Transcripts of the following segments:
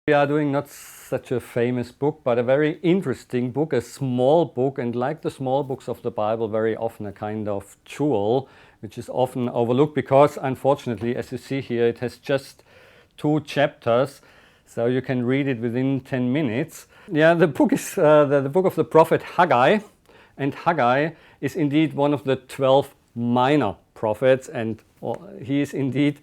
We are doing not such a famous book, but a very interesting book, a small book, and like the small books of the Bible, very often a kind of jewel, which is often overlooked because, unfortunately, as you see here, it has just 2 chapters, so you can read it within 10 minutes. Yeah, the book is the book of the prophet Haggai, and Haggai is indeed one of the 12 minor prophets, and he is indeed,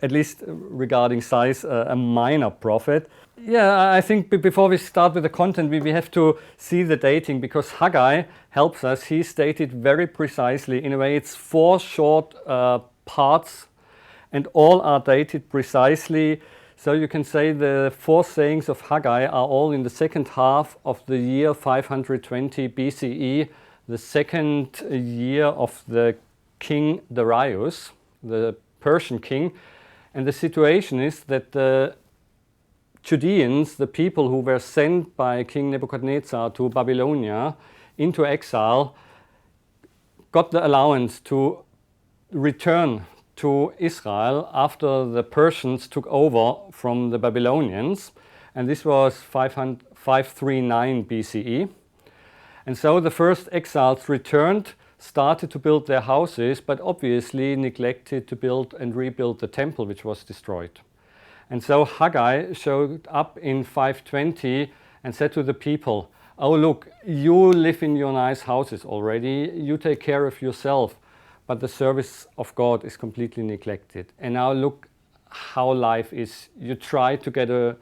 at least regarding size, a minor prophet. Yeah, I think before we start with the content, we have to see the dating, because Haggai helps us. He stated very precisely. In a way, it's 4 short parts, and all are dated precisely. So you can say the 4 sayings of Haggai are all in the second half of the year 520 BCE, the second year of the king Darius, the Persian king. And the situation is that the Judeans, the people who were sent by King Nebuchadnezzar to Babylonia into exile, got the allowance to return to Israel after the Persians took over from the Babylonians, and this was 539 BCE. And so the first exiles returned, started to build their houses, but obviously neglected to build and rebuild the temple, which was destroyed. And so Haggai showed up in 520 and said to the people, "Oh look, you live in your nice houses already, you take care of yourself, but the service of God is completely neglected. And now look how life is. You try to get a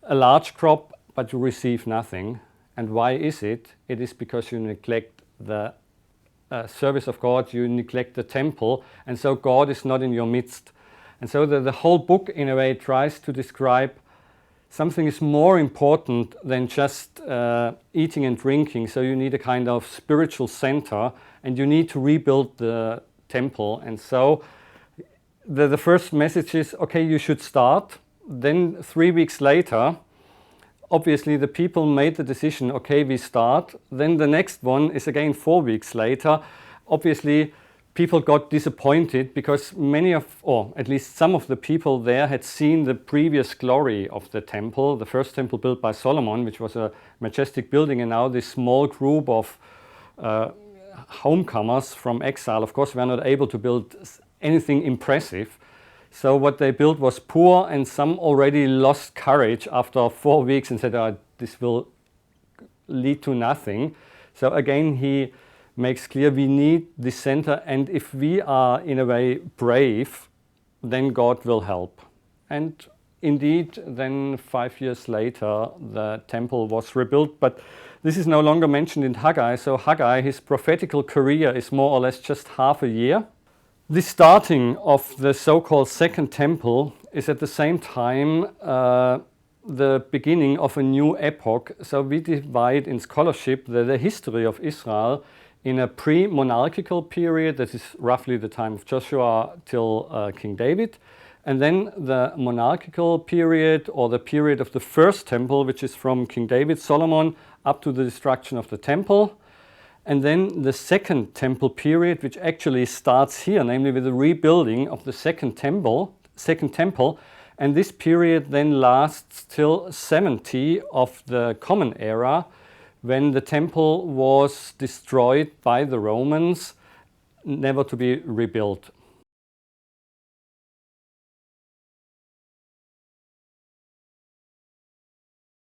large crop, but you receive nothing. And why is it? It is because you neglect the service of God, you neglect the temple, and so God is not in your midst." And so the whole book, in a way, tries to describe something is more important than just eating and drinking. So you need a kind of spiritual center, and you need to rebuild the temple. And so the first message is, okay, you should start. Then 3 weeks later, obviously the people made the decision, okay, we start. Then the next one is again 4 weeks later. Obviously, people got disappointed because many of, or at least some of the people there had seen the previous glory of the temple, the first temple built by Solomon, which was a majestic building, and now this small group of homecomers from exile, of course, were not able to build anything impressive. So what they built was poor, and some already lost courage after 4 weeks and said, "Oh, this will lead to nothing." So again, he makes clear we need this center, and if we are in a way brave, then God will help. And indeed, then 5 years later, the temple was rebuilt, but this is no longer mentioned in Haggai. So Haggai, his prophetical career is more or less just half a year. The starting of the so-called Second Temple is at the same time the beginning of a new epoch. So we divide in scholarship the history of Israel in a pre-monarchical period, that is roughly the time of Joshua till King David, and then the monarchical period, or the period of the first temple, which is from King David, Solomon, up to the destruction of the temple, and then the second temple period, which actually starts here, namely with the rebuilding of the second temple, and this period then lasts till 70 of the Common Era, when the temple was destroyed by the Romans, never to be rebuilt.